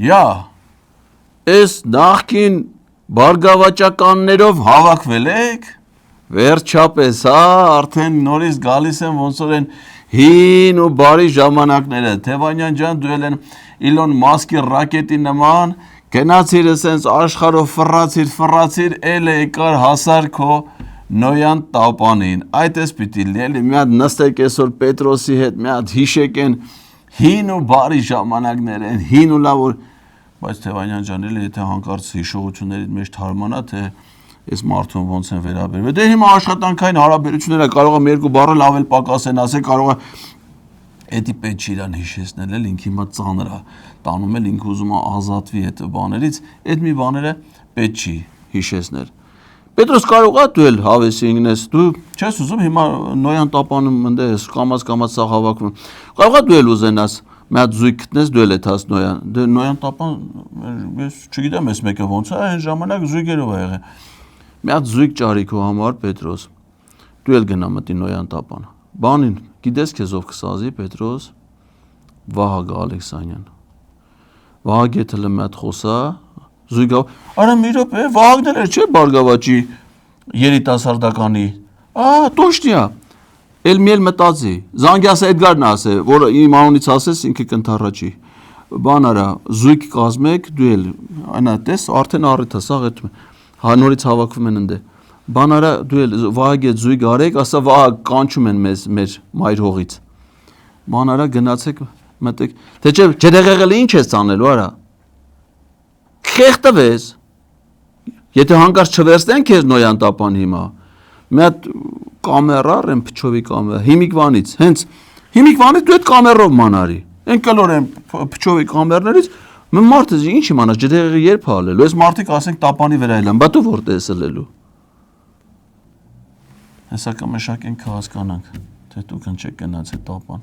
Յա, այս նախքին բարգավաճականներով հավաքվել եք, վերջապես, արդեն նորից գալիս են ոնց որ են հին ու բարի ժամանակները, Թևանյան ջան, դու էլ են Իլոն Մասկի ռակետի նման, գնացիր ասենց աշխարհով ֆռացիր, էլ եկար հասար քո Նոյան տապանին, այդպես պիտի լինի, մի հատ նստեք այսօր Պետրոսի հետ, մի հատ հիշեք են հին ու բարի ժամանակներ են, հին ու լավ որ, բայց Թևանյան ջան, էլի եթե հանկարծ հիշողություններից մեջ թարմանա, թե այս մարդուն ոնց են վերաբերվել, դե հիմա աշխատանքային հարաբերությունները կարող է երկու բառը լավ էլ պակաս են ասել, կարող է էդի պետք չի իրան հիշեցնել էլ ինքը հիմա ծանր է, տանում էլ ինքը ուզում է ազատվի այդ բաներից, այդ մի բաները պետք չի հիշեցնել։ Պետրոս կարող է դու էլ հավեսի ինգնես, դու չես ուզում հիմա Նոյան տապանում ընդես կամած սա հավաքում։ Կարող է դու էլ ուզենաս մի հատ զույգ գտնես, դու էլ եթաս Նոյան, դե Նոյան տապան, ես չգիտեմ այս մեկը ոնց է, այն ժամանակ զույգերով է եղել։ Մի հատ զույգ ճարի քո համար Պետրոս, դու էլ գնա մտի Նոյան տապան։ Բանին, գիտես քեզ ով կսազի Պետրոս, Վահագ Ալեքսանյան։ Վահագ եթե մի հատ խոսա, զույգով, արա մի րոպե, Վահագն էլ չէ Բարգավաճի երիտասարդականի։ Տոշտիա։ Էլ մի էլ մտածի։ Զանգյասը Էդգարն ասե, որ իմ անունից ասես ինքը կընթառաջի։ Բան արա, զույգ կազմեք, դու էլ այնա տես, արդեն առիթ է, սաղ այդ նորից հավաքվում են ընդե։ Բան արա, դու էլ Վահագ հետ զույգ արեք, ասա Վահագ կանչում են մեզ մեր մայր հողից։ Բան արա գնացեք, մտեք։ Թե չէ, ջրեղեղել ինչ ես անելու արա։ Խեղտվես։ Եթե հանկարծ չվերցնեն քեզ Նոյան տապան հիմա, մի հատ կամերա առեմ փչովի կամերա, հիմիկվանից, հենց հիմիկվանից դու այդ կամերով մանարի։ Այն կլոր են փչովի կամերներից, մարդը ինչ իմանաս, ջրեղեղը երբ հալելու, այս մարդիկ ասենք տապանի վրա են, բա դու որտե ես ելելու։ Հեսա կմշակենք հասկանանք, թե դուք ինչ եք գնացել տապան։